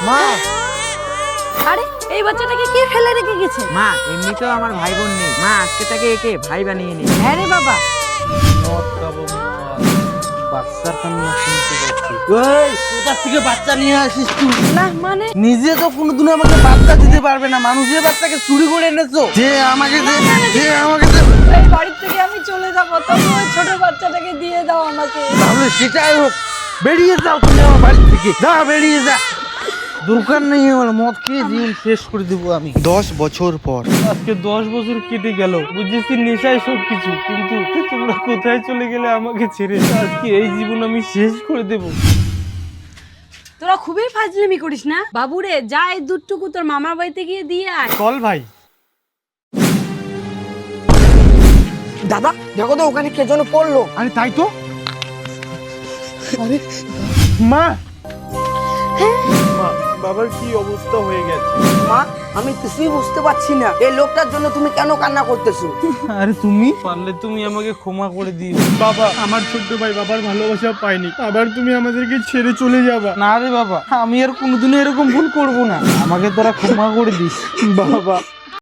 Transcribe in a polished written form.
মা, আরে এই বাচ্চাটাকে কে ফেলে রেখে গেছে? মা এমনিতেও আমার ভাই বোন নেই, মা আজকে তাকে একে ভাই বানিয়ে নি। হ্যাঁ রে বাবা। মদ খাবো বাচ্চার কান্না শুনতে পাচ্ছি। এই কোথা থেকে বাচ্চা নিয়ে আসিস তুই? না মানে নিজে তো কোনোদিন আমাকে বাচ্চা দিতে পারবে না, মানুষের বাচ্চাকে চুরি করে এনেছো। যে আমাকে দে, যে আমাকে দে। এই বাড়ি থেকে আমি চলে যাব, তবু ওই ছোট বাচ্চাটাকে দিয়ে দাও আমাকে। তাহলে সেটাই হোক, বেরিয়ে যাও তুমি আমার বাড়ি থেকে, যা বেরিয়ে যা। দোকান নেই আমার, মদ খেয়ে জীবন শেষ করে দেবো আমি। 10 বছর পর। আজকে 10 বছর কেটে গেল, বুঝেছি নেশায় সবকিছু, কিন্তু তোমরা কোথায় চলে গেলে আমাকে ছেড়ে? আজকে এই জীবন আমি শেষ করে দেব। তোরা খুবই ফাজলামি করিস না বাবুরে, যা এই দুধটুকু তোর মামার বাড়িতে গিয়ে দিয়ে আয়। চল ভাই। দাদা দেখো তো ওখানে কে যেন পড়লো। আরে তাই তো। আরে মা, মা, বাবার কি অবস্থা হয়ে গেছে? মা আমি কিছুই বুঝতে পারছি না, এই লোকটার জন্য তুমি কেন কান্না করতেছো? আরে তুমি পারলে তুমি আমাকে ক্ষমা করে দিও। বাবা, আমার ছোট্ট ভাই বাবার ভালোবাসা পাইনি, আবার তুমি আমাদেরকে ছেড়ে চলে যাবা। না রে বাবা, আমি আর কোনোদিনও এরকম ভুল করব না, আমাকে তোরা ক্ষমা করে দিস। বাবা